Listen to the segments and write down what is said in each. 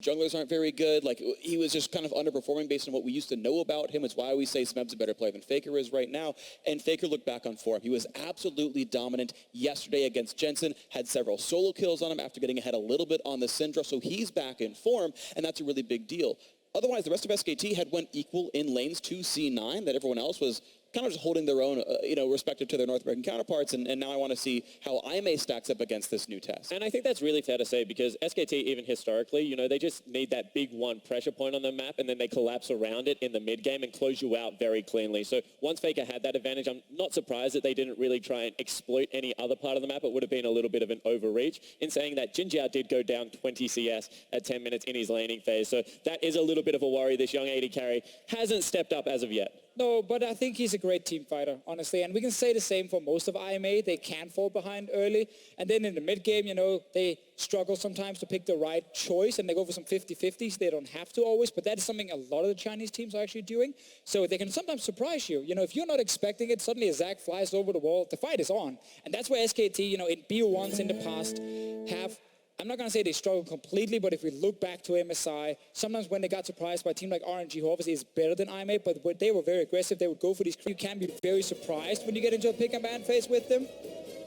junglers aren't very good. Like, he was just kind of underperforming based on what we used to know about him. It's why we say Smeb's a better player than Faker is right now. And Faker looked back on form. He was absolutely dominant yesterday against Jensen, had several solo kills on him after getting ahead a little bit on the Syndra. So he's back in form, and that's a really big deal. Otherwise, the rest of SKT had went equal in lanes to C9, that everyone else was kind of just holding their own, respective to their North American counterparts, and now I want to see how IMA stacks up against this new test. And I think that's really fair to say, because SKT, even historically, they just need that big one pressure point on the map, and then they collapse around it in the mid game and close you out very cleanly. So once Faker had that advantage, I'm not surprised that they didn't really try and exploit any other part of the map. It would have been a little bit of an overreach, in saying that Jinjiao did go down 20 CS at 10 minutes in his laning phase. So that is a little bit of a worry. This young AD carry hasn't stepped up as of yet. No, but I think he's a great team fighter, honestly. And we can say the same for most of IMA. They can fall behind early. And then in the mid game, they struggle sometimes to pick the right choice. And they go for some 50-50s. They don't have to always. But that is something a lot of the Chinese teams are actually doing. So they can sometimes surprise you. If you're not expecting it, suddenly a Zac flies over the wall. The fight is on. And that's where SKT, in BO1s in the past have... I'm not going to say they struggled completely, but if we look back to MSI, sometimes when they got surprised by a team like RNG, who obviously is better than IMA, but they were very aggressive, they would go for these. You can be very surprised when you get into a pick and ban phase with them.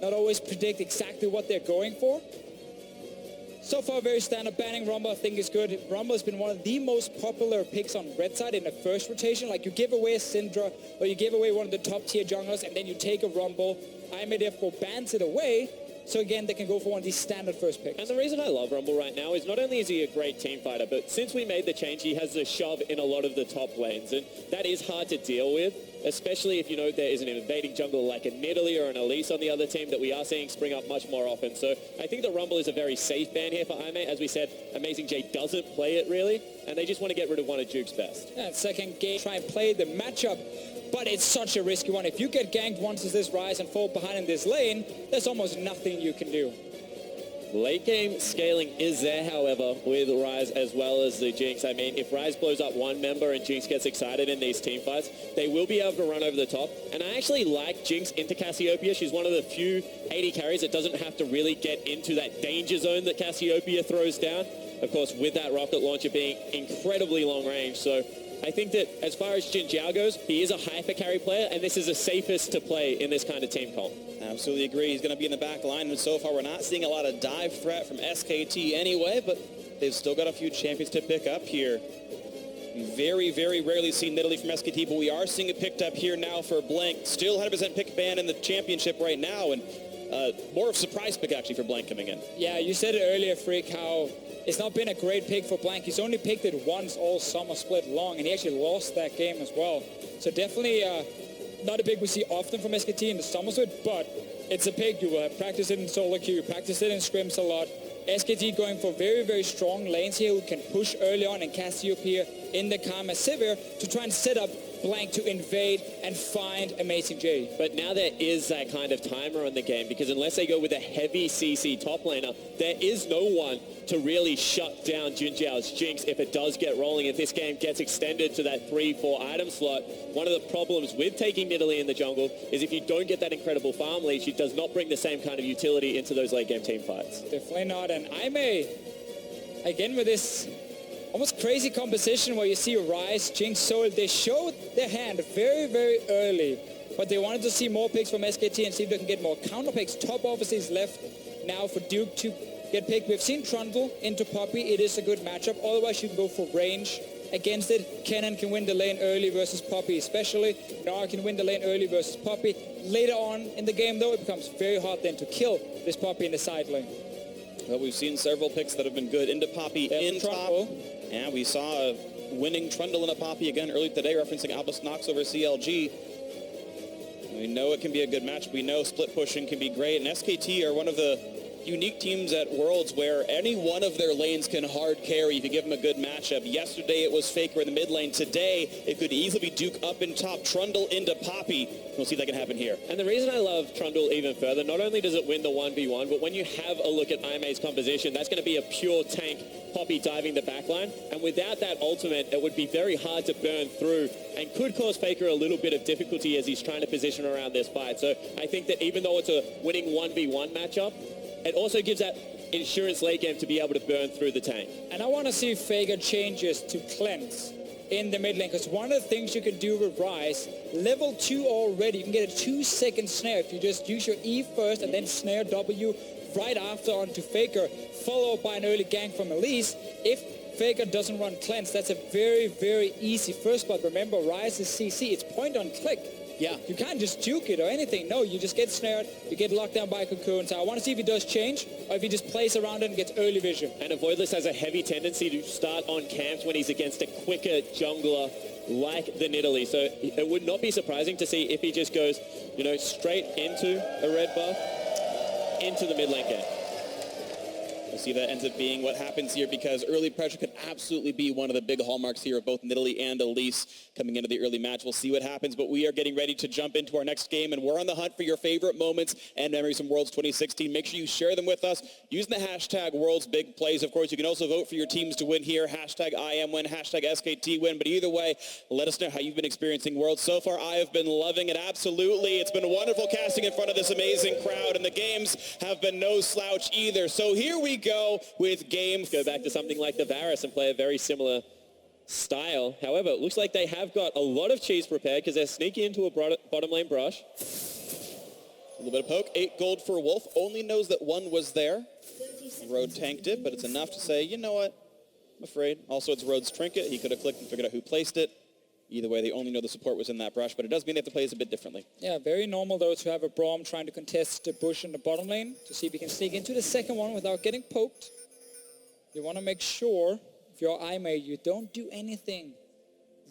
Not always predict exactly what they're going for. So far, very standard. Banning Rumble, I think, is good. Rumble has been one of the most popular picks on red side in the first rotation. Like, you give away a Syndra, or you give away one of the top tier junglers, and then you take a Rumble. IMA therefore bans it away. So again, they can go for one of these standard first picks. And the reason I love Rumble right now is not only is he a great team fighter, but since we made the change, he has the shove in a lot of the top lanes. And that is hard to deal with, especially if, there is an invading jungler like a Nidalee or an Elise on the other team that we are seeing spring up much more often. So I think the Rumble is a very safe ban here for IMA. As we said, Amazing J doesn't play it really, and they just want to get rid of one of Duke's best. Yeah, second game, try and play the matchup. But it's such a risky one. If you get ganked once as this Rise and fall behind in this lane, there's almost nothing you can do. Late game scaling is there, however, with Rise as well as the Jinx. I mean, if Rise blows up one member and Jinx gets excited in these team fights, they will be able to run over the top. And I actually like Jinx into Cassiopeia. She's one of the few AD carries that doesn't have to really get into that danger zone that Cassiopeia throws down. Of course, with that rocket launcher being incredibly long range. So I think that as far as Jinjiao goes, he is a hyper carry player, and this is the safest to play in this kind of team comp. Absolutely agree. He's going to be in the back line, and so far we're not seeing a lot of dive threat from SKT anyway, but they've still got a few champions to pick up here. Very, very rarely seen Nidalee from SKT, but we are seeing it picked up here now for Blank. Still 100% pick ban in the championship right now, and more of a surprise pick actually for Blank coming in. Yeah, you said it earlier, Freak, how it's not been a great pick for Blank. He's only picked it once all summer split long, and he actually lost that game as well. So definitely not a pick we see often from SKT in the summer split, but it's a pick. You practice it in solo queue, you practice it in scrims a lot. SKT going for very, very strong lanes here who can push early on and Cassiopeia in the Karma Sivir to try and set up Blank to invade and find Amazing J. But now there is that kind of timer on the game, because unless they go with a heavy CC top laner, there is no one to really shut down Jinjiao's Jinx if it does get rolling. If this game gets extended to that 3-4 item slot, one of the problems with taking Nidalee in the jungle is if you don't get that incredible farm lead, she does not bring the same kind of utility into those late game team fights. Definitely not. And IMA, again with this almost crazy composition where you see Rise, Jinx, Soul, they showed their hand very, very early, but they wanted to see more picks from SKT and see if they can get more counter picks. Top obviously is left now for Duke to get picked. We've seen Trundle into Poppy. It is a good matchup. Otherwise, you can go for range against it. Kennen can win the lane early versus Poppy especially. Nara can win the lane early versus Poppy. Later on in the game, though, it becomes very hard then to kill this Poppy in the side lane. Well, we've seen several picks that have been good into Poppy in top. Yeah, we saw a winning Trundle in a Poppy again early today, referencing Albus Nox over CLG. We know it can be a good match. We know split pushing can be great, and SKT are one of the unique teams at Worlds where any one of their lanes can hard carry if you give them a good matchup. Yesterday it was Faker in the mid lane. Today it could easily be Duke up in top, Trundle into Poppy. We'll see if that can happen here. And the reason I love Trundle even further, not only does it win the 1v1, but when you have a look at IMA's composition, that's going to be a pure tank Poppy diving the backline. And without that ultimate, it would be very hard to burn through and could cause Faker a little bit of difficulty as he's trying to position around this fight. So I think that even though it's a winning 1v1 matchup, it also gives that insurance late game to be able to burn through the tank. And I want to see Faker changes to cleanse in the mid lane, because one of the things you can do with Ryze, level 2 already, you can get a 2-second snare if you just use your E first and then snare W right after onto Faker, followed by an early gank from Elise. If Faker doesn't run cleanse, that's a very, very easy first blood. Remember, Ryze is CC, it's point on click. Yeah. You can't just juke it or anything. No, you just get snared, you get locked down by a cocoon. So I want to see if he does change, or if he just plays around it and gets early vision. And Avoidless has a heavy tendency to start on camps when he's against a quicker jungler like the Nidalee. So it would not be surprising to see if he just goes, you know, straight into a red buff, into the mid lane game. We'll see if that ends up being what happens here, because early pressure could absolutely be one of the big hallmarks here of both Nidalee and Elise coming into the early match. We'll see what happens, but we are getting ready to jump into our next game, and we're on the hunt for your favorite moments and memories from Worlds 2016. Make sure you share them with us using the hashtag Worlds Big Plays. Of course, you can also vote for your teams to win here. Hashtag IMWin, hashtag SKT win. But either way, let us know how you've been experiencing Worlds. So far, I have been loving it. Absolutely. It's been wonderful casting in front of this amazing crowd, and the games have been no slouch either. So here we go with game. Go back to something like the Varus and play a very similar style. However, it looks like they have got a lot of cheese prepared, because they're sneaking into a bottom lane brush. A little bit of poke. 8 gold for Wolf. Only knows that one was there. Road tanked it, but it's enough to say, you know what? I'm afraid. Also, it's Road's trinket. He could have clicked and figured out who placed it. Either way, they only know the support was in that brush, but it does mean they have to play this a bit differently. Yeah, very normal, though, to have a Braum trying to contest the bush in the bottom lane to see if he can sneak into the second one without getting poked. You want to make sure, if you're IMA, you don't do anything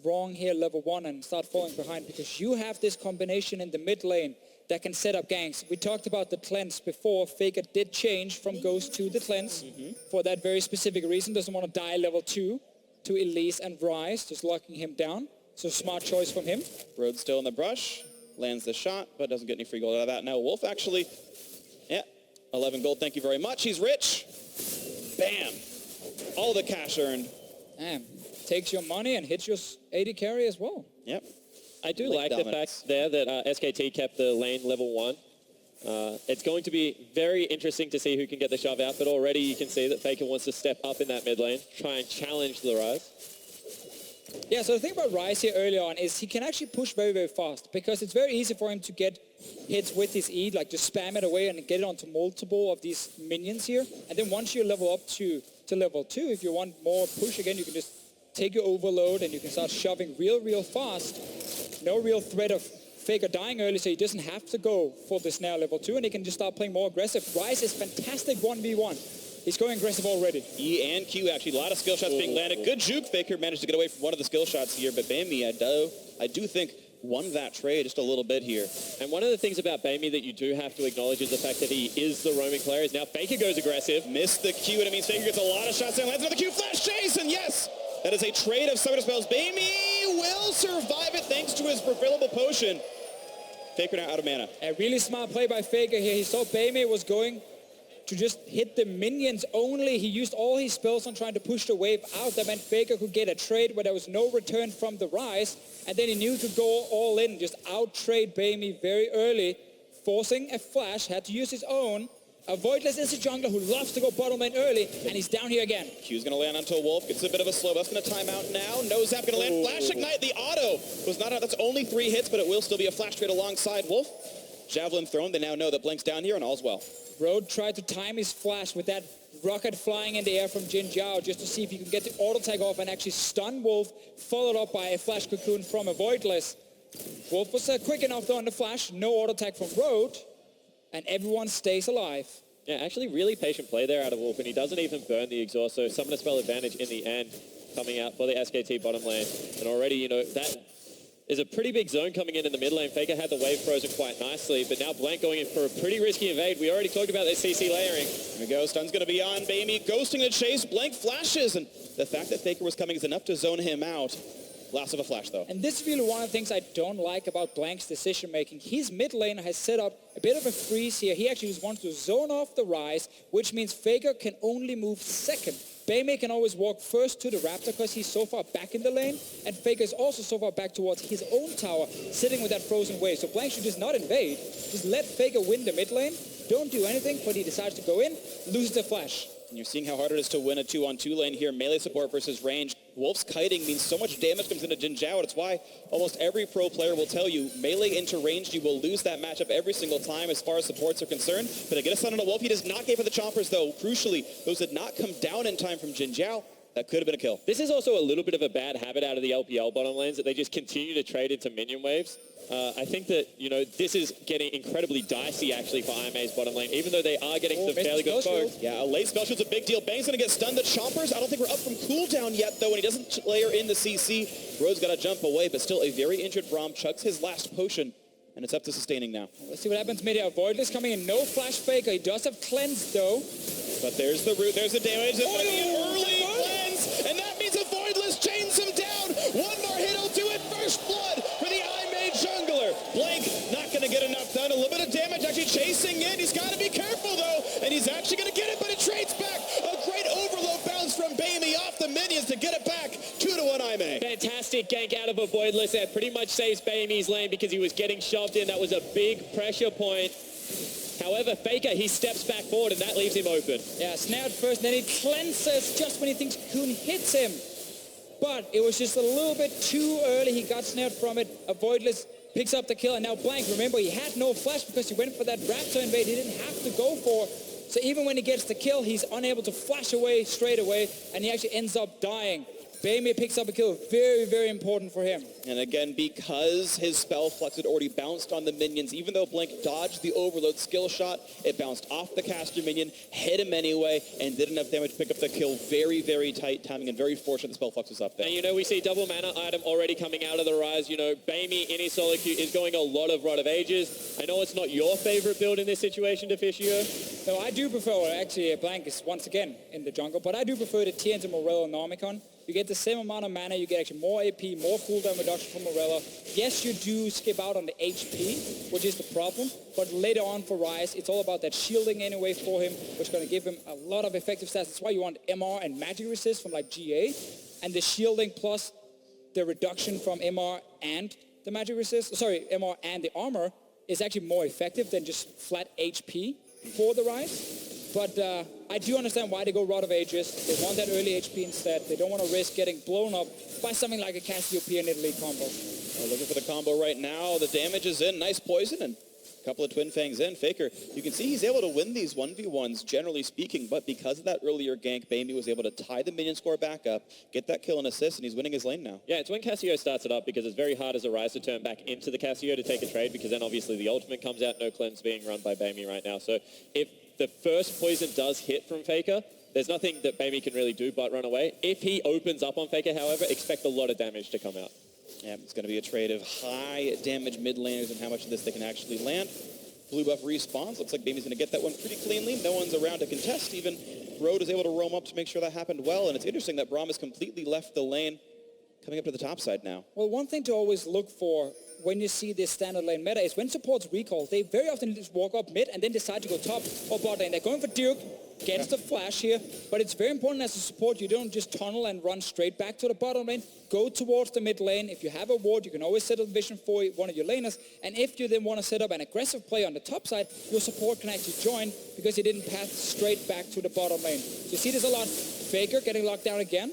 wrong here level 1 and start falling behind, because you have this combination in the mid lane that can set up ganks. We talked about the cleanse before. Faker did change from Ghost to the cleanse for that very specific reason. Doesn't want to die level 2 to Elise and Ryze, just locking him down. So smart choice from him. Road still in the brush, lands the shot, but doesn't get any free gold out of that. Now Wolf actually, 11 gold, thank you very much. He's rich. Bam. All the cash earned. Damn. Takes your money and hits your 80 carry as well. Yep. I do Late like dominance. the fact there that SKT kept the lane level 1. It's going to be very interesting to see who can get the shove out, but already you can see that Faker wants to step up in that mid lane, try and challenge the Ryze. Yeah, so the thing about Ryze here early on is he can actually push very, very fast, because it's very easy for him to get hits with his E, like just spam it away and get it onto multiple of these minions here. And then once you level up to level 2, if you want more push again, you can just take your overload and you can start shoving real fast. No real threat of Faker dying early, so he doesn't have to go for the snare level 2, and he can just start playing more aggressive. Ryze is fantastic 1v1. He's going aggressive already. E and Q, actually, a lot of skill shots being landed. Good juke. Faker managed to get away from one of the skill shots here, but Bamey, I do think, won that trade just a little bit here. And one of the things about Bamey that you do have to acknowledge is the fact that he is the roaming player. Is now Faker goes aggressive. Missed the Q, and it means Faker gets a lot of shots and lands another Q. Flash chase, and yes! That is a trade of Summoner Spells. Bamey will survive it thanks to his refillable potion. Faker now out of mana. A really smart play by Faker here. He saw Bamey was going to just hit the minions only. He used all his spells on trying to push the wave out. That meant Faker could get a trade where there was no return from the Ryze, and then he knew to go all in, just out-trade Bamey very early, forcing a flash, had to use his own. Avoidless is a jungler who loves to go bottom lane early, and he's down here again. Q's going to land onto a Wolf, gets a bit of a slow. That's going to time out now. No zap going to land. Flash Ignite, the auto was not out. That's only 3 hits, but it will still be a flash trade alongside Wolf. Javelin thrown. They now know that Blink's down here, and all's well. Road tried to time his flash with that rocket flying in the air from Jin Jiao just to see if he could get the auto tag off and actually stun Wolf, followed up by a flash cocoon from Avoidless. Wolf was quick enough though on the flash, no auto tag from Road, and everyone stays alive. Yeah, actually really patient play there out of Wolf, and he doesn't even burn the exhaust, so Summoner Spell advantage in the end coming out for the SKT bottom lane. And already, you know, that is a pretty big zone coming in the mid lane. Faker had the wave frozen quite nicely, but now Blank going in for a pretty risky invade. We already talked about their CC layering. Here we go. Stun's going to be on Bamey. Ghosting the chase. Blank flashes, and the fact that Faker was coming is enough to zone him out. Loss of a flash, though. And this is really one of the things I don't like about Blank's decision-making. His mid lane has set up a bit of a freeze here. He actually just wants to zone off the Ryze, which means Faker can only move second. Bamey can always walk first to the Raptor because he's so far back in the lane, and Faker is also so far back towards his own tower, sitting with that frozen wave. So Blank should just not invade. Just let Faker win the mid lane, don't do anything, but he decides to go in, loses the flash. And you're seeing how hard it is to win a 2-on-2 lane here. Melee support versus range. Wolf's kiting means so much damage comes into Jin Zhao. It's why almost every pro player will tell you, melee into range, you will lose that matchup every single time as far as supports are concerned. But to get a stun on a Wolf, he does not get for the chompers, though. Crucially, those did not come down in time from Jin Zhao. That could have been a kill. This is also a little bit of a bad habit out of the LPL bottom lanes that they just continue to trade into minion waves. I think that, this is getting incredibly dicey, actually, for IMA's bottom lane, even though they are getting some fairly good pokes. Yeah, a late spell shield's a big deal. Bang's going to get stunned. The chompers, I don't think we're up from cooldown yet, though, and he doesn't layer in the CC. Road's got to jump away, but still a very injured Braum chugs his last potion, and it's up to sustaining now. Let's see what happens mid-air. Voidless coming in, no flash faker. He does have cleanse, though. But there's the root, there's the damage. It's going to be an early cleanse, and that means a Voidless chains him down. One more hit will do it. First blood for the jungler. Blank not going to get enough done. A little bit of damage actually chasing in. He's got to be careful though, and he's actually going to get it, but it trades back. A great overload bounce from Baimi off the minions to get it back. 2-1 Aime. Fantastic gank out of a Voidless that pretty much saves Baimi's lane because he was getting shoved in. That was a big pressure point. However, Faker, he steps back forward and that leaves him open. Yeah, snared first, and then he cleanses just when he thinks Cocoon hits him. But it was just a little bit too early. He got snared from it. A Voidless picks up the kill, and now Blank, remember, he had no flash because he went for that Raptor invade he didn't have to go for. So even when he gets the kill, he's unable to flash away straight away, and he actually ends up dying. Baimi picks up a kill. Very, very important for him. And again, because his spell flux had already bounced on the minions, even though Blink dodged the overload skill shot, it bounced off the caster minion, hit him anyway, and did enough damage to pick up the kill. Very, very tight timing, and very fortunate the spell flux was up there. And we see double mana item already coming out of the Rise. Baimi in his solo queue is going a lot of Rod of Ages. I know it's not your favorite build in this situation, Deficio. No, I do prefer, actually, Blank is once again in the jungle, but I do prefer the TNT Morello Normicon. You get the same amount of mana, you get actually more AP, more cooldown reduction from Morello. Yes, you do skip out on the HP, which is the problem, but later on for Rise, it's all about that shielding anyway for him, which is going to give him a lot of effective stats. That's why you want MR and magic resist from like GA, and the shielding plus the reduction from MR and the magic resist, MR and the armor is actually more effective than just flat HP for the Rise. But I do understand why they go Rod of Ages. They want that early HP instead. They don't want to risk getting blown up by something like a Cassiopeia in Italy combo. We're looking for the combo right now. The damage is in. Nice poison and a couple of Twin Fangs in. Faker, you can see he's able to win these 1v1s, generally speaking, but because of that earlier gank, Baimi was able to tie the minion score back up, get that kill and assist, and he's winning his lane now. Yeah, it's when Cassio starts it up because it's very hard as a Rise to turn back into the Cassio to take a trade because then obviously the ultimate comes out, no cleanse being run by Baimi right now. So if the first poison does hit from Faker, there's nothing that Baimi can really do but run away. If he opens up on Faker, however, expect a lot of damage to come out. Yeah, it's going to be a trade of high damage mid laners and how much of this they can actually land. Blue buff respawns. Looks like Baimi's going to get that one pretty cleanly. No one's around to contest. Even Road is able to roam up to make sure that happened well. And it's interesting that Braum has completely left the lane, coming up to the top side now. Well, one thing to always look for when you see this standard lane meta is when supports recall, they very often just walk up mid and then decide to go top or bot lane. They're going for Duke, gets the flash here, but it's very important as a support you don't just tunnel and run straight back to the bottom lane. Go towards the mid lane. If you have a ward, you can always set a vision for one of your laners, and if you then want to set up an aggressive play on the top side, your support can actually join because you didn't pass straight back to the bottom lane. So you see this a lot. Faker getting locked down again.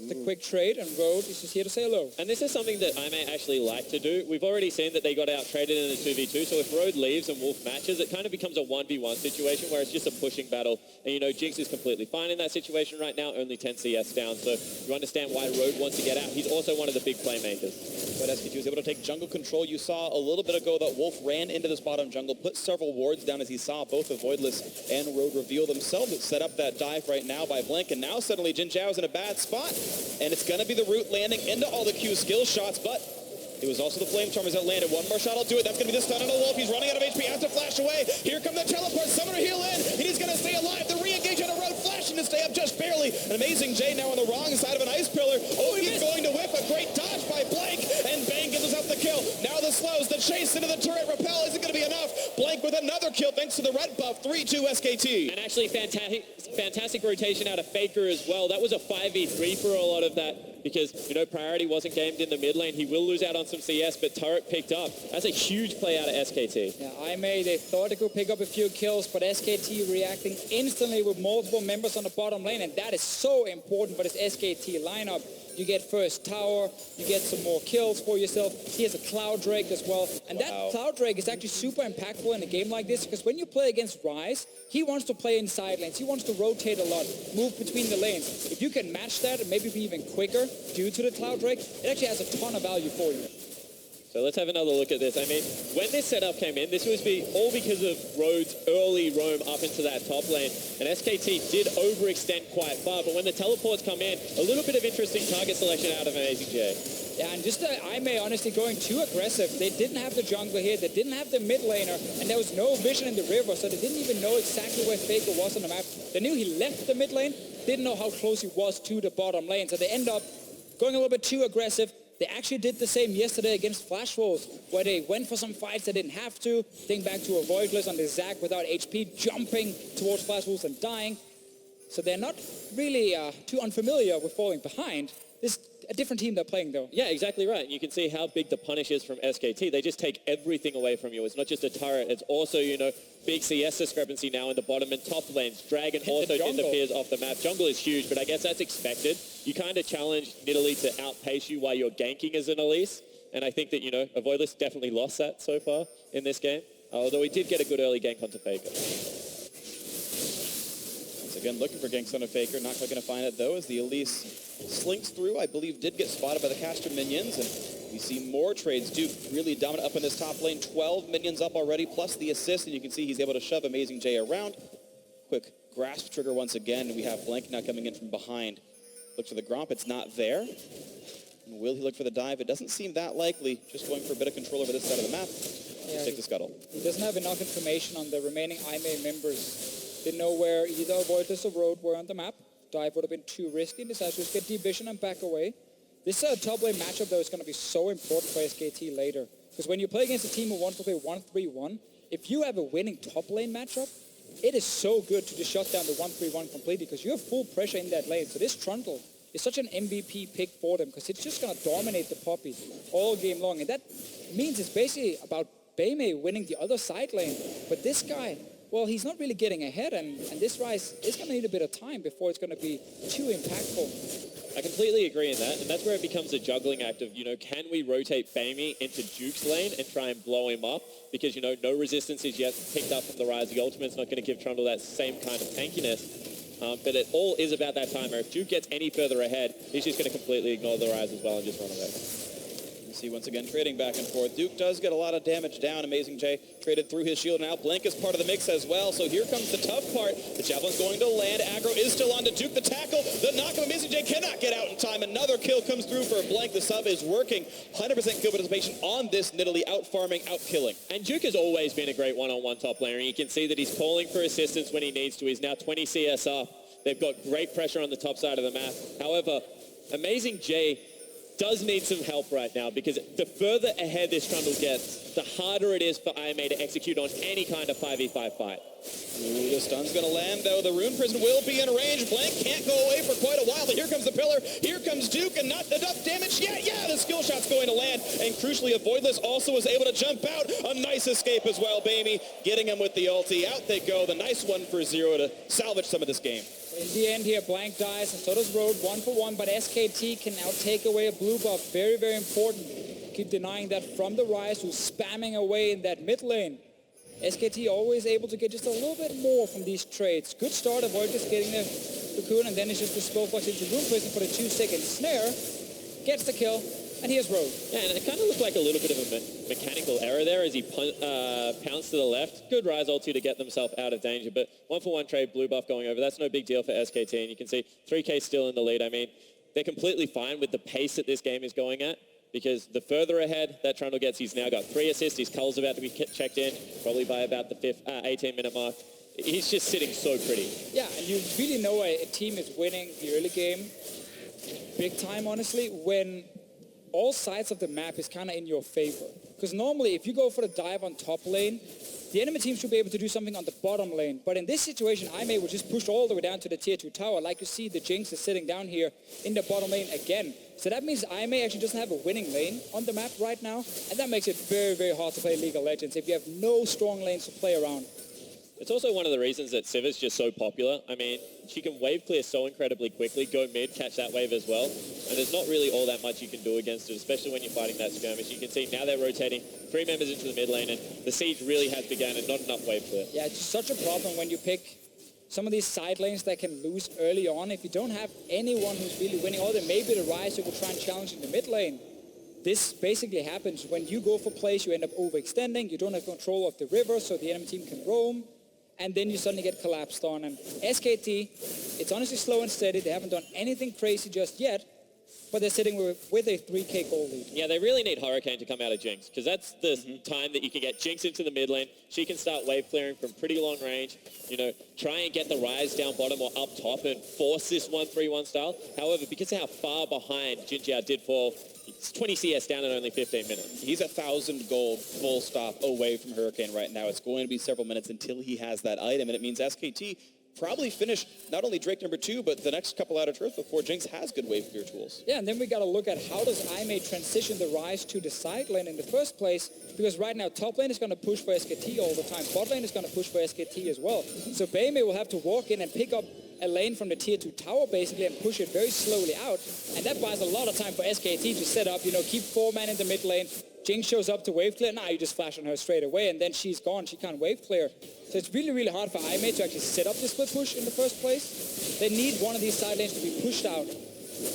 The quick trade, and Road is just here to say hello. And this is something that I may actually like to do. We've already seen that they got out-traded in the 2v2, so if Road leaves and Wolf matches, it kind of becomes a 1v1 situation where it's just a pushing battle. And, Jinx is completely fine in that situation right now, only 10 CS down, so you understand why Road wants to get out. He's also one of the big playmakers. But SKT was able to take jungle control. You saw a little bit ago that Wolf ran into this bottom jungle, put several wards down as he saw both the Voidless and Road reveal themselves. It set up that dive right now by Blink, and now suddenly Jin Zhao's in a bad spot, and it's going to be the root landing into all the Q skill shots, but it was also the Flamestormers that landed. One more shot will do it. That's going to be the stun on a Wolf. He's running out of HP, has to flash away. Here come the teleports. Summoner heal in, and he's going to stay alive. The re-engage on a Road, flashing to stay up just barely. An amazing J now on the wrong side of an ice pillar. Oh, he's going to whiff. A great dodge by Blank, and Bang gives us up the kill. Now the slows, the chase into the turret repel isn't going to be enough. Blank with with another kill thanks to the red buff, 3-2 SKT. And actually fantastic rotation out of Faker as well. That was a 5v3 for a lot of that because, you know, priority wasn't gamed in the mid lane. He will lose out on some CS, but turret picked up. That's a huge play out of SKT. Yeah, they thought they could pick up a few kills, but SKT reacting instantly with multiple members on the bottom lane, and that is so important for this SKT lineup. You get first tower, you get some more kills for yourself. He has a Cloud Drake as well. And that Cloud Drake is actually super impactful in a game like this because when you play against Ryze, he wants to play in side lanes. He wants to rotate a lot, move between the lanes. If you can match that and maybe be even quicker due to the Cloud Drake, it actually has a ton of value for you. So let's have another look at this. I mean, when this setup came in, this was all because of Road's early roam up into that top lane. And SKT did overextend quite far, but when the teleports come in, a little bit of interesting target selection out of Amazing J. Yeah, and just IMA honestly going too aggressive. They didn't have the jungler here, they didn't have the mid laner, and there was no vision in the river, so they didn't even know exactly where Faker was on the map. They knew he left the mid lane, didn't know how close he was to the bottom lane, so they end up going a little bit too aggressive. They actually did the same yesterday against Flash Wolves, where they went for some fights they didn't have to. Think back to a Voidless on the Zac without HP, jumping towards Flash Wolves and dying. So they're not really too unfamiliar with falling behind. This is a different team they're playing, though. Yeah, exactly right. You can see how big the punish is from SKT. They just take everything away from you. It's not just a turret. It's also, you know, big CS discrepancy now in the bottom and top lanes. Dragon also disappears off the map. Jungle is huge, but I guess that's expected. You kind of challenge Nidalee to outpace you while you're ganking as an Elise. And I think that, you know, Avoidless definitely lost that so far in this game. Although he did get a good early gank onto Faker. Once again, looking for ganks on a Faker. Not quite going to find it, though, as the Elise slinks through. I believe did get spotted by the caster minions. And we see more trades. Duke really dominant up in this top lane. 12 minions up already, plus the assist. And you can see he's able to shove Amazing J around. Quick grasp trigger once again. And we have Blank now coming in from behind. Look for the Gromp. It's not there. And will he look for the dive? It doesn't seem that likely. Just going for a bit of control over this side of the map. Yeah, Take the scuttle. He doesn't have enough information on the remaining IMA members. Didn't know where either Voidless or Road were on the map. Dive would have been too risky. Decided to just get deep vision and back away. This top lane matchup, though, is going to be so important for SKT later. Because when you play against a team who wants to play 1-3-1, if you have a winning top lane matchup, it is so good to just shut down the 1-3-1 completely because you have full pressure in that lane. So this Trundle is such an MVP pick for them because it's just going to dominate the Poppy all game long. And that means it's basically about Beimei winning the other side lane. But this guy, well, he's not really getting ahead, and this Ryze is going to need a bit of time before it's going to be too impactful. I completely agree in that, and that's where it becomes a juggling act of, you know, can we rotate Beimei into Duke's lane and try and blow him up? Because, you know, no resistance is yet picked up from the Ryze. The ultimate's not going to give Trundle that same kind of tankiness, but it all is about that timer. If Duke gets any further ahead, he's just going to completely ignore the Ryze as well and just run away. You see once again trading back and forth. Duke does get a lot of damage down. Amazing J traded through his shield now. Blank is part of the mix as well. So here comes the tough part. The Javelin's going to land. Aggro is still on to Duke. The tackle, the knock of Amazing J cannot get out in time. Another kill comes through for Blank. The sub is working. 100% kill participation on this Nidalee. Out farming, out killing. And Duke has always been a great one-on-one top laner. You can see that he's calling for assistance when he needs to. He's now 20 CS up. They've got great pressure on the top side of the map. However, Amazing J does need some help right now because the further ahead this Trundle gets, the harder it is for IMA to execute on any kind of 5v5 fight. Ooh, the stun's going to land, though. The Rune Prison will be in range. Blank can't go away for quite a while, but here comes the pillar. Here comes Duke, and not enough damage yet. Yeah, the skill shot's going to land, and crucially, Avoidless also was able to jump out. A nice escape as well, Beimei, getting him with the ulti. Out they go. The nice one for Zero to salvage some of this game. In the end here, Blank dies, and so does Road, 1-for-1, but SKT can now take away a blue buff. Very, very important. Keep denying that from the Ryze, who's spamming away in that mid lane. SKT always able to get just a little bit more from these trades. Good start, avoid just getting the cocoon, and then it's just the Spellbox into Rune Prison for the 2-second snare. Gets the kill, and here's Road. Yeah, and it kind of looked like a little bit of a mechanical error there as he pounced to the left. Good Ryze ulti to get themselves out of danger, but 1-for-1 trade, blue buff going over. That's no big deal for SKT, and you can see 3K still in the lead. I mean, they're completely fine with the pace that this game is going at, because the further ahead that Trundle gets, he's now got 3 assists. His cull's about to be checked in, probably by about the 18-minute mark. He's just sitting so pretty. Yeah, and you really know a team is winning the early game big time, honestly, when all sides of the map is kind of in your favor. Because normally, if you go for the dive on top lane, the enemy team should be able to do something on the bottom lane. But in this situation, Aimee will just push all the way down to the tier 2 tower. Like you see, the Jinx is sitting down here in the bottom lane again. So that means Aimee actually doesn't have a winning lane on the map right now. And that makes it very, very hard to play League of Legends if you have no strong lanes to play around. It's also one of the reasons that Siv's just so popular. I mean, she can wave clear so incredibly quickly, go mid, catch that wave as well. And there's not really all that much you can do against it, especially when you're fighting that skirmish. You can see now they're rotating 3 members into the mid lane, and the siege really has begun and not enough wave clear. Yeah, it's such a problem when you pick some of these side lanes that can lose early on. If you don't have anyone who's really winning, or there may be the Ryze who will try and challenge in the mid lane. This basically happens when you go for plays, you end up overextending, you don't have control of the river, so the enemy team can roam. And then you suddenly get collapsed on. And SKT, it's honestly slow and steady. They haven't done anything crazy just yet, but they're sitting with a 3k goal lead. Yeah, they really need Hurricane to come out of Jinx, because that's the time that you can get Jinx into the mid lane. She can start wave clearing from pretty long range, you know, try and get the Ryze down bottom or up top and force this 1-3-1 style. However, because of how far behind Jin Jiao did fall, it's 20 CS down in only 15 minutes. He's 1,000 gold full stop away from Hurricane right now. It's going to be several minutes until he has that item, and it means SKT probably finish not only Drake number 2, but the next couple out of turf before Jinx has good wave clear tools. Yeah, and then we got to look at how does Aimee transition the Ryze to the side lane in the first place, because right now top lane is going to push for SKT all the time. Bot lane is going to push for SKT as well. So Aimee will have to walk in and pick up a lane from the tier 2 tower basically and push it very slowly out. And that buys a lot of time for SKT to set up, you know, keep 4 men in the mid lane. Jinx shows up to wave clear. Now you just flash on her straight away and then she's gone. She can't wave clear. So it's really, really hard for Aimee to actually set up this split push in the first place. They need one of these side lanes to be pushed out,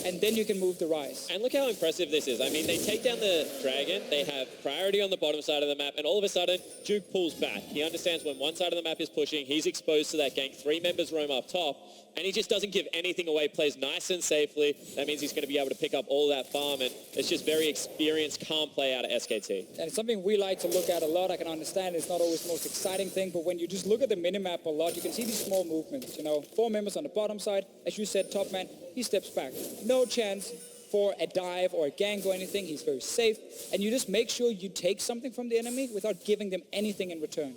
and then you can move the Ryze. And look how impressive this is. I mean, they take down the Dragon, they have priority on the bottom side of the map, and all of a sudden, Duke pulls back. He understands when one side of the map is pushing, he's exposed to that gank. 3 members roam up top, and he just doesn't give anything away, plays nice and safely. That means he's going to be able to pick up all that farm, and it's just very experienced, calm play out of SKT. And it's something we like to look at a lot. I can understand it's not always the most exciting thing, but when you just look at the minimap a lot, you can see these small movements. You know, 4 members on the bottom side. As you said, top man, he steps back. No chance for a dive or a gank or anything. He's very safe. And you just make sure you take something from the enemy without giving them anything in return.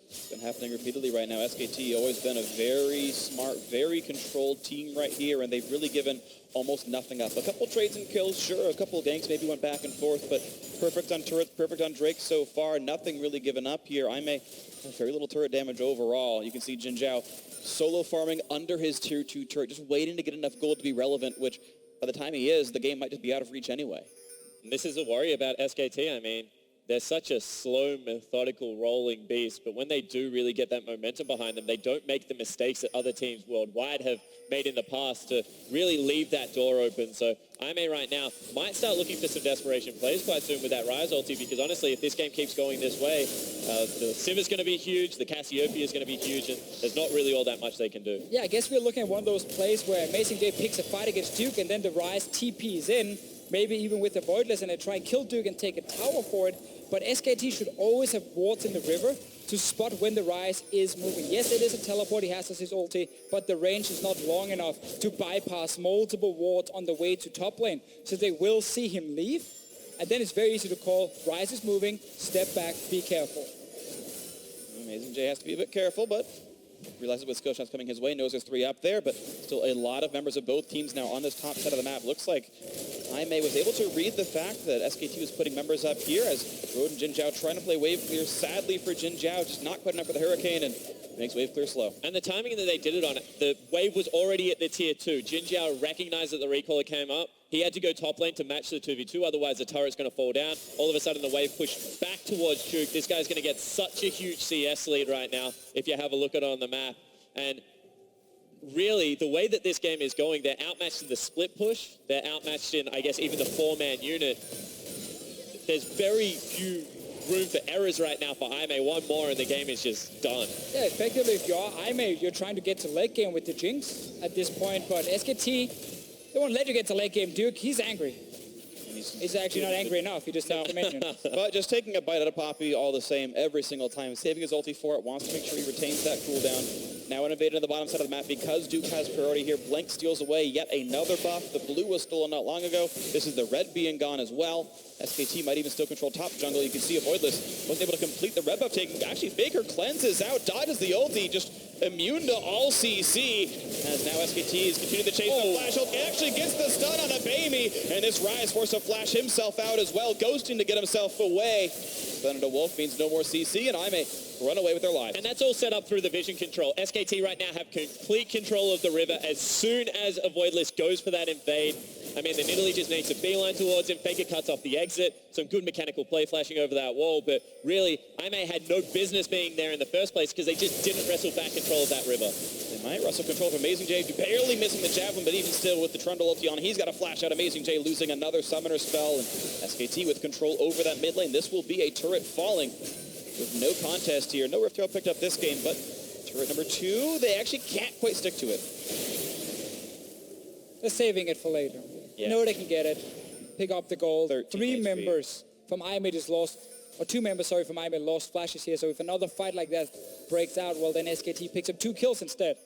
It's been happening repeatedly right now. SKT always been a very smart, very controlled team right here, and they've really given almost nothing up. A couple trades and kills, sure, a couple ganks maybe went back and forth, but perfect on turrets, perfect on Drake so far. Nothing really given up here. Aimee, very little turret damage overall. You can see Jin Jiao solo farming under his tier 2 turret, just waiting to get enough gold to be relevant, which by the time he is, the game might just be out of reach anyway. And this is a worry about SKT. I mean, they're such a slow, methodical, rolling beast, but when they do really get that momentum behind them, they don't make the mistakes that other teams worldwide have made in the past to really leave that door open. So Aimee right now might start looking for some desperation plays quite soon with that Ryze ulti, because honestly, if this game keeps going this way, the Civ is going to be huge, the Cassiopeia is going to be huge, and there's not really all that much they can do. Yeah, I guess we're looking at one of those plays where Amazing J picks a fight against Duke, and then the Ryze TPs in, maybe even with the Voidless, and they try and kill Duke and take a tower for it. But SKT should always have wards in the river to spot when the Ryze is moving. Yes, it is a teleport, he has his ulti, but the range is not long enough to bypass multiple wards on the way to top lane. So they will see him leave, and then it's very easy to call, Ryze is moving, step back, be careful. Amazing J has to be a bit careful, but realizes with skill shots coming his way, knows there's 3 up there, but still a lot of members of both teams now on this top side of the map. Looks like Aimee was able to read the fact that SKT was putting members up here as Road and Jin Jiao trying to play wave clear. Sadly for Jin Jiao, just not quite enough for the Hurricane, and makes wave clear slow. And the timing that they did it on, the wave was already at the tier 2. Jin Jiao recognized that the recaller came up. He had to go top lane to match the 2v2, otherwise the turret's going to fall down. All of a sudden the wave pushed back towards Duke. This guy's going to get such a huge CS lead right now if you have a look at it on the map. And really, the way that this game is going, they're outmatched in the split push. They're outmatched in, I guess, even the 4-man unit. There's very few room for errors right now for Aimee. One more and the game is just done. Yeah, effectively, if you're Aimee, you're trying to get to late game with the Jinx at this point, but SKT, they won't let you get to late game. Duke, he's angry. He's actually not angry enough. He just has to mention. But just taking a bite out of Poppy all the same every single time, saving his ulti for it, wants to make sure he retains that cooldown. Now innovated on the bottom side of the map because Duke has priority here. Blink steals away yet another buff. The blue was stolen not long ago. This is the red being gone as well. SKT might even still control top jungle. You can see Avoidless wasn't able to complete the red buff taking. Actually, Faker cleanses out, dodges the ulti, just immune to all CC. As now SKT is continuing to chase the flash ult. Actually gets the stun on a baby. And this Rise forced to flash himself out as well, ghosting to get himself away. Thunder to Wolf means no more CC, and I may run away with their lives. And that's all set up through the vision control. SKT right now have complete control of the river. As soon as Avoidless goes for that invade, I mean, the Nidalee just makes a beeline towards him. Faker cuts off the exit. Some good mechanical play flashing over that wall. But really, Aimee had no business being there in the first place because they just didn't wrestle back control of that river. They might wrestle control of Amazing J, barely missing the javelin, but even still with the Trundle ulti on, he's got a flash out. Amazing J losing another summoner spell. And SKT with control over that mid lane. This will be a turret falling with no contest here. No Rift Herald picked up this game, but turret number 2, they actually can't quite stick to it. They're saving it for later. Yeah. Know they can get it, pick up the gold. 3 HP. members from Aimee just lost, or 2 members, sorry, from Aimee lost flashes here. So if another fight like that breaks out, well, then SKT picks up 2 kills instead.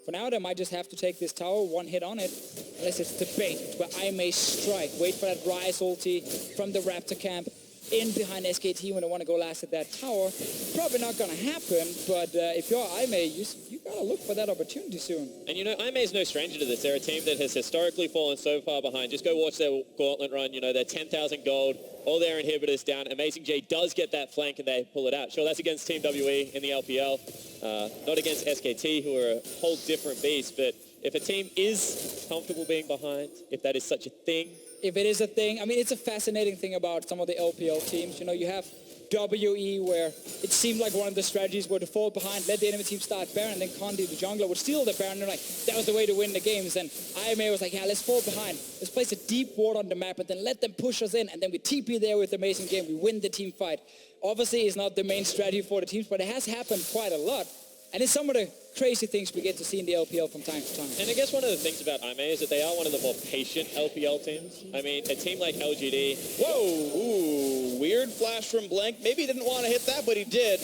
For now, they might just have to take this tower, 1 hit on it, unless it's debate where Aimee strike. Wait for that Rise ulti from the Raptor camp in behind SKT when they want to go last at that tower. Probably not going to happen, but if you're Aimee, you got to look for that opportunity soon. And you know, Aimee's no stranger to this. They're a team that has historically fallen so far behind. Just go watch their gauntlet run. You know, they're 10,000 gold, all their inhibitors down. Amazing J does get that flank and they pull it out. Sure, that's against Team WE in the LPL, not against SKT, who are a whole different beast. But if a team is comfortable being behind, if that is such a thing, if it is a thing, I mean, it's a fascinating thing about some of the LPL teams. You know, you have WE where it seemed like one of the strategies were to fall behind, let the enemy team start Baron, and then Condi, the jungler, would steal the Baron. They're like, that was the way to win the games. And Aimee was like, yeah, let's fall behind. Let's place a deep ward on the map, and then let them push us in. And then we TP there with Amazing Game. We win the team fight. Obviously, it's not the main strategy for the teams, but it has happened quite a lot. And it's some of the crazy things we get to see in the LPL from time to time. And I guess one of the things about Aimee is that they are one of the more patient LPL teams. I mean, a team like LGD... Whoa! Ooh, weird flash from Blank. Maybe he didn't want to hit that, but he did.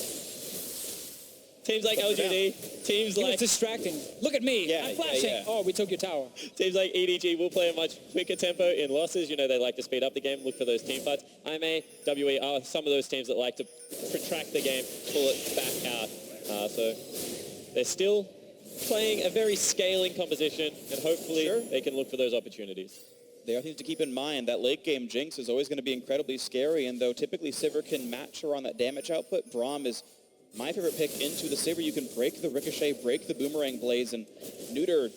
Teams like LGD, teams He like... was distracting. Look at me. Yeah, I'm flashing. yeah. Oh, we took your tower. Teams like EDG will play a much quicker tempo in losses. You know, they like to speed up the game, look for those team fights. Aimee, WE are some of those teams that like to protract the game, pull it back out. So they're still playing a very scaling composition, and hopefully they can look for those opportunities. There are things to keep in mind. That late game Jinx is always going to be incredibly scary, and though typically Sivir can match her on that damage output, Braum is my favorite pick into the Sivir. You can break the Ricochet, break the Boomerang Blaze, and neuter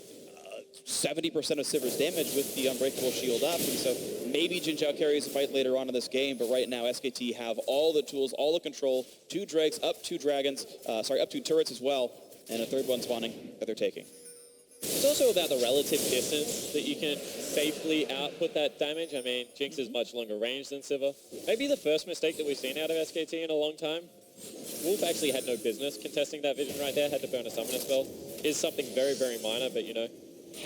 70% of Sivir's damage with the Unbreakable Shield up. And so maybe Jin Zhao carries the fight later on in this game, but right now SKT have all the tools, all the control, 2 Drakes, up 2 dragons, up 2 turrets as well, and a 3rd one spawning that they're taking. It's also about the relative distance that you can safely output that damage. I mean, Jinx is much longer range than Sivir. Maybe the first mistake that we've seen out of SKT in a long time. Wolf actually had no business contesting that vision right there, had to burn a summoner spell. Is something very, very minor, but you know,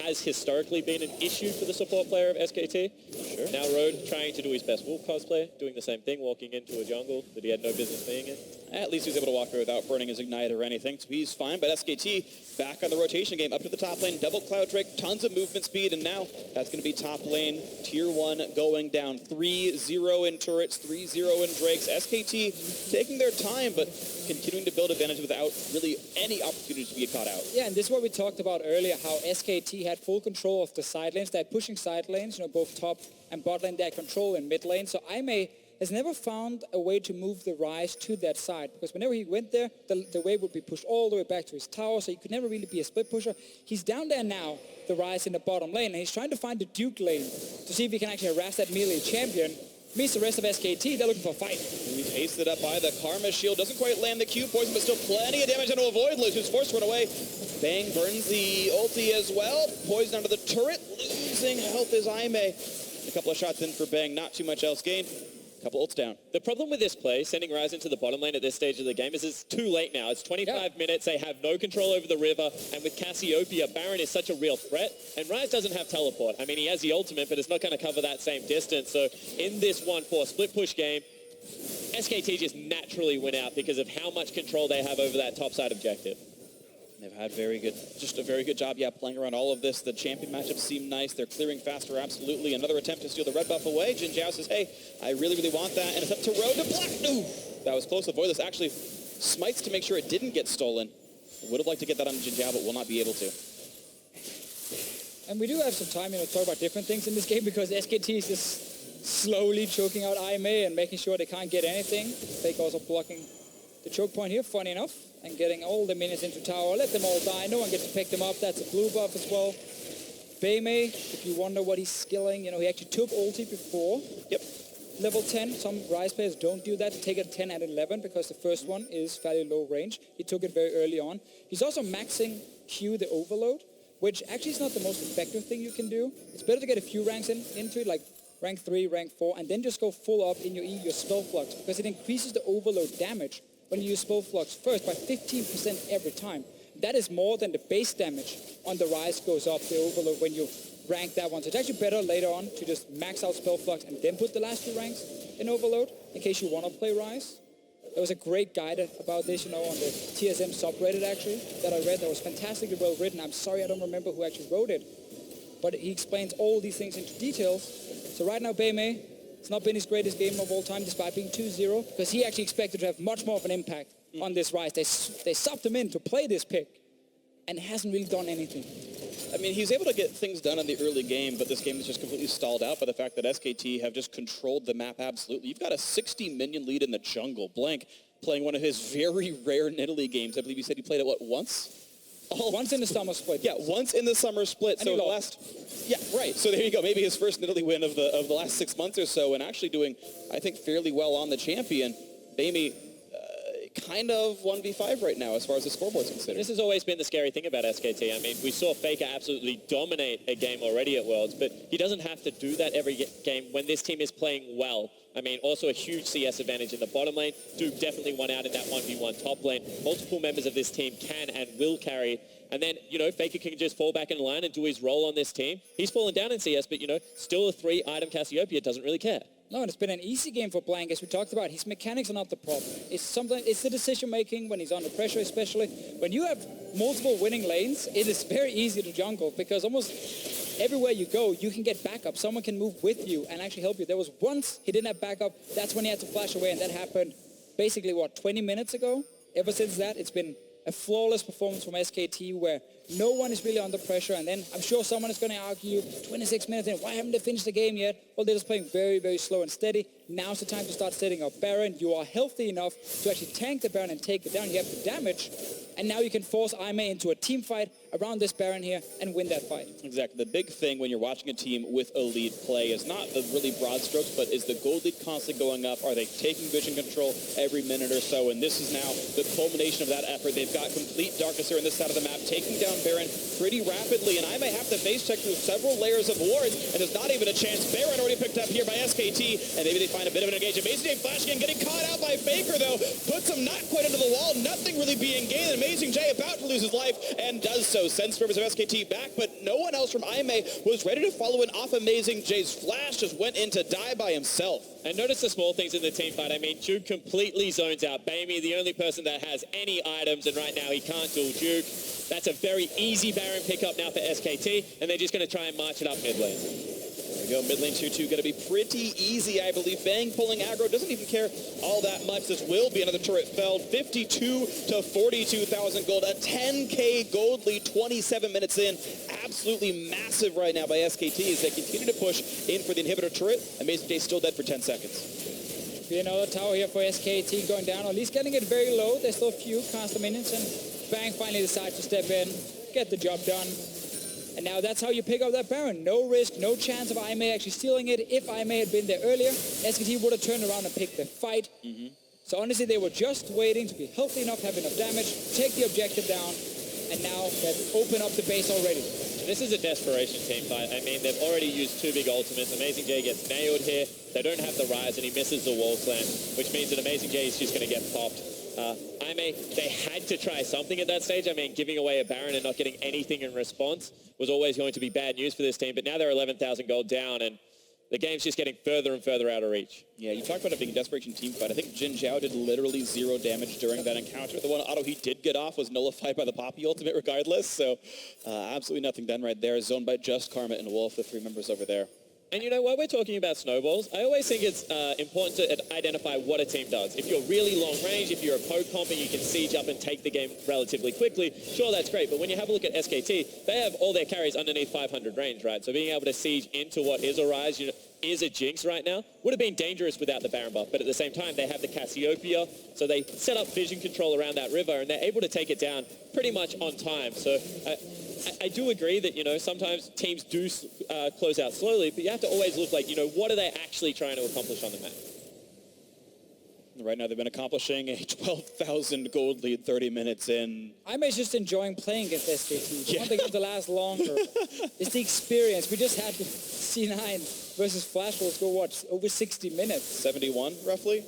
has historically been an issue for the support player of SKT. Sure. Now Road trying to do his best Wolf cosplay, doing the same thing, walking into a jungle that he had no business being in. At least he was able to walk away without burning his Ignite or anything, so he's fine. But SKT back on the rotation game, up to the top lane, double Cloud Drake, tons of movement speed, and now that's going to be top lane, tier 1 going down. 3-0 in turrets, 3-0 in Drakes. SKT taking their time, but continuing to build advantage without really any opportunity to get caught out. Yeah, and this is what we talked about earlier, how SKT had full control of the side lanes. They're pushing side lanes, you know, both top and bot lane, they had control in mid lane. So Aimee has never found a way to move the Rise to that side, because whenever he went there, the wave would be pushed all the way back to his tower, so he could never really be a split pusher. He's down there now, the Rise in the bottom lane, and he's trying to find the Duke lane to see if he can actually harass that melee champion. Means the rest of SKT, they're looking for a fight. He's aced it up by the Karma Shield. Doesn't quite land the Q poison, but still plenty of damage onto Avoidless, who's forced to run away. Bang burns the ulti as well. Poison onto the turret. Losing health is Aimee. A couple of shots in for Bang. Not too much else gained. Couple ults down. The problem with this play, sending Rise into the bottom lane at this stage of the game, is it's too late now. It's 25 minutes. They have no control over the river. And with Cassiopeia, Baron is such a real threat. And Rise doesn't have teleport. I mean, he has the ultimate, but it's not going to cover that same distance. So in this 1-4 split push game, SKT just naturally win out because of how much control they have over that topside objective. They've had just a very good job, playing around all of this. The champion matchups seem nice. They're clearing faster, absolutely. Another attempt to steal the red buff away. Jin Zhao says, hey, I really, really want that. And it's up to Road to Black. Ooh, that was close. Avoidless actually smites to make sure it didn't get stolen. Would have liked to get that on Jin Zhao, but will not be able to. And we do have some time, to talk about different things in this game because SKT is just slowly choking out IMA and making sure they can't get anything. Fake also blocking the choke point here, funny enough, and getting all the minions into tower. Let them all die. No one gets to pick them up. That's a blue buff as well. Beimei, if you wonder what he's skilling, he actually took ulti before. Yep. Level 10, some Rise players don't do that. To take it 10 and 11 because the first one is fairly low range. He took it very early on. He's also maxing Q the overload, which actually is not the most effective thing you can do. It's better to get a few ranks into it, like rank 3, rank 4, and then just go full up in your E, your spell flux, because it increases the overload damage when you use spell flux first by 15% every time. That is more than the base damage on the Rise goes up, the overload, when you rank that one. So it's actually better later on to just max out spell flux and then put the last 2 ranks in overload in case you want to play Rise. There was a great guide about this, on the TSM subreddit actually, that I read that was fantastically well written. I'm sorry I don't remember who actually wrote it, but he explains all these things into details. So right now, Beimei, it's not been his greatest game of all time despite being 2-0, because he actually expected to have much more of an impact on this Rise. They subbed him in to play this pick, and hasn't really done anything. I mean, he was able to get things done in the early game, but this game is just completely stalled out by the fact that SKT have just controlled the map absolutely. You've got a 60 minion lead in the jungle. Blank playing one of his very rare Nidalee games. I believe you said he played it, once? Once in the summer split. Yeah, once in the summer split. And so right. So there you go. Maybe his first Nidalee win of the last 6 months or so, and actually doing, I think, fairly well on the champion. Beimei kind of 1v5 right now as far as the scoreboard's considered. This has always been the scary thing about SKT. I mean, we saw Faker absolutely dominate a game already at Worlds, but he doesn't have to do that every game when this team is playing well. I mean, also a huge CS advantage in the bottom lane. Duke definitely won out in that 1v1 top lane. Multiple members of this team can and will carry. And then, Faker can just fall back in line and do his role on this team. He's fallen down in CS, but, still a 3-item Cassiopeia doesn't really care. No, and it's been an easy game for Blank, as we talked about. His mechanics are not the problem. It's the decision-making when he's under pressure, especially. When you have multiple winning lanes, it is very easy to jungle, because almost everywhere you go, you can get backup. Someone can move with you and actually help you. There was once he didn't have backup. That's when he had to flash away, and that happened basically, 20 minutes ago? Ever since that, it's been a flawless performance from SKT where no one is really under pressure. And then I'm sure someone is going to argue 26 minutes in, why haven't they finished the game yet? Well, they're just playing very, very slow and steady. Now's the time to start setting up Baron. You are healthy enough to actually tank the Baron and take it down. You have the damage. And now you can force IMA into a team fight around this Baron here and win that fight. Exactly. The big thing when you're watching a team with a lead play is not the really broad strokes, but is the gold lead constantly going up? Are they taking vision control every minute or so? And this is now the culmination of that effort. They've got complete darkness here on this side of the map, taking down Baron pretty rapidly. And IMA have to face check through several layers of wards, and there's not even a chance. Baron already picked up here by SKT, and maybe they find a bit of an engagement. Amazing J Flash again, getting caught out by Faker, though. Puts him not quite into the wall. Nothing really being gained. Amazing J about to lose his life, and does so. Sends members of SKT back, but no one else from IMA was ready to follow in off Amazing J's flash. Just went in to die by himself. And notice the small things in the team fight. I mean, Duke completely zones out. Beimei, the only person that has any items, and right now he can't duel Duke. That's a very easy Baron pickup now for SKT, and they're just going to try and march it up mid lane. There we go, mid lane 2-2, going to be pretty easy, I believe. Bang pulling aggro, doesn't even care all that much. This will be another turret felled. 52 to 42,000 gold, a 10k gold lead, 27 minutes in. Absolutely massive right now by SKT as they continue to push in for the inhibitor turret. Amazing J still dead for 10 seconds. Be another tower here for SKT going down, or at least getting it very low. There's still a few caster minions, and Bang finally decides to step in, get the job done. And now that's how you pick up that Baron. No risk, no chance of IMA actually stealing it. If IMA had been there earlier, SKT would have turned around and picked the fight. So honestly, they were just waiting to be healthy enough, have enough damage, take the objective down, and now they've opened up the base already. This is a desperation team fight. I mean, they've already used 2 big ultimates. Amazing J gets nailed here. They don't have the rise, and he misses the wall slam, which means that Amazing J is just going to get popped. IMA, they had to try something at that stage. I mean, giving away a Baron and not getting anything in response was always going to be bad news for this team. But now they're 11,000 gold down, and the game's just getting further and further out of reach. Yeah, you talked about it being a desperation team fight. I think Jin Zhao did literally 0 damage during that encounter. The one auto he did get off was nullified by the Poppy ultimate regardless, so absolutely nothing done right there. Zoned by just Karma and Wolf, the 3 members over there. And you know, while we're talking about snowballs, I always think it's important to identify what a team does. If you're really long range, if you're a poke comp and you can siege up and take the game relatively quickly, sure, that's great. But when you have a look at SKT, they have all their carries underneath 500 range, right? So being able to siege into what is a Rise, you know, is a Jinx right now, would have been dangerous without the Baron buff. But at the same time, they have the Cassiopeia, so they set up vision control around that river, and they're able to take it down pretty much on time. So I do agree that, you know, sometimes teams do close out slowly, but you have to always look like, you know, what are they actually trying to accomplish on the map? Right now, they've been accomplishing a 12,000 gold lead 30 minutes in. I'm just enjoying playing against SKT. I want the game to last longer. It's the experience. We just had the C9 versus Flash Wolves go, what, over 60 minutes? 71, roughly?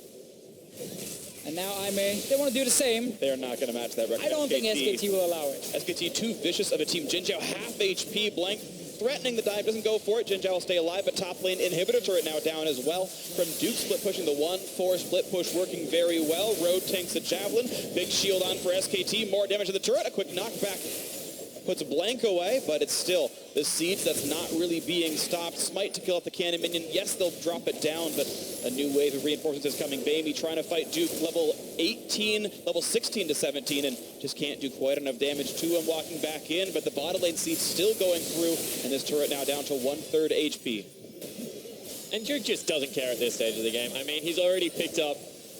And now they want to do the same. They're not going to match that record. I don't think SKT will allow it. SKT too vicious of a team. Jin Zhao half HP, Blank threatening the dive, doesn't go for it. Jin Zhao will stay alive, but top lane inhibitor turret now down as well. From Duke, split pushing the 1-4 split push working very well. Road tanks the javelin. Big shield on for SKT. More damage to the turret. A quick knockback puts Blank away, but it's still the siege that's not really being stopped. Smite to kill off the cannon minion. Yes, they'll drop it down, but a new wave of reinforcements is coming. Baby trying to fight Duke, level 18, level 16 to 17, and just can't do quite enough damage to him walking back in, but the bottom lane siege still going through, and this turret now down to 1/3 HP. And Duke just doesn't care at this stage of the game. I mean, he's already picked up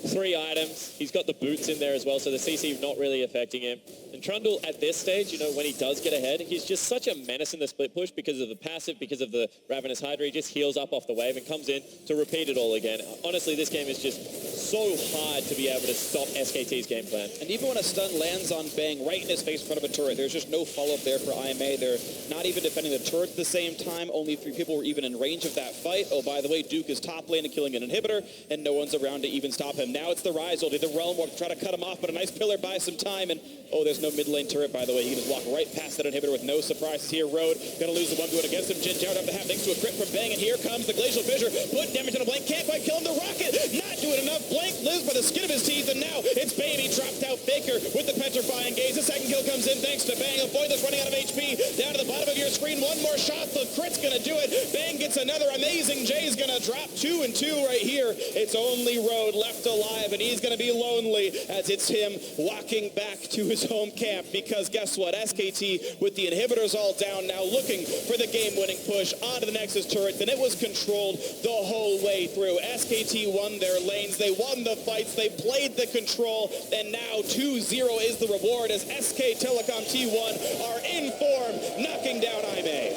3 items. He's got the boots in there as well, so the CC not really affecting him. And Trundle at this stage, you know, when he does get ahead, he's just such a menace in the split push because of the passive, because of the Ravenous Hydra. He just heals up off the wave and comes in to repeat it all again. Honestly, this game is just so hard to be able to stop SKT's game plan. And even when a stun lands on Bang right in his face in front of a turret, there's just no follow-up there for IMA. They're not even defending the turret at the same time. Only 3 people were even in range of that fight. Oh, by the way, Duke is top lane and killing an inhibitor, and no one's around to even stop him. Now it's the Rise. Will do the Realm Warp to try to cut him off, but a nice pillar buys some time, and oh, there's no mid lane turret, by the way. He can just walk right past that inhibitor with no surprises here. Road gonna lose the 1v1 against him. Jin Zhao have to have thanks to a crit from Bang, and here comes the Glacial Fissure. Put damage on a Blank, can't quite kill him. The Rocket not doing enough. Blank lives by the skin of his teeth, and now it's Baby dropped out Faker with the Petrifying Gaze. The second kill comes in thanks to Bang. Avoid this running out of HP. Down to the bottom of your screen. One more shot. The crit's gonna do it. Bang gets another amazing. Jay's gonna drop 2 and 2 right here. It's only Road left alive, and he's gonna be lonely as it's him walking back to his home camp, because guess what? SKT with the inhibitors all down now, looking for the game-winning push onto the Nexus turret, and it was controlled the whole way through. SKT won their lanes, they won the fights, they played the control, and now 2-0 is the reward as SK Telecom T1 are in form, knocking down IMA.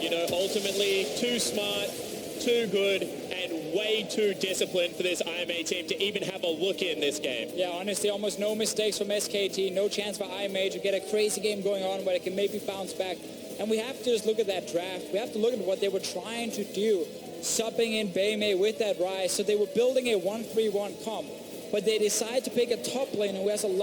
You know, ultimately, too smart, too good, and way too disciplined for this IMA team to even have a look in this game. Yeah, honestly, almost no mistakes from SKT. No chance for IMA to get a crazy game going on where they can maybe bounce back. And we have to just look at that draft. We have to look at what they were trying to do, supping in Baymay with that Rise. So they were building a 1-3-1 comp, but they decided to pick a top lane who has a lot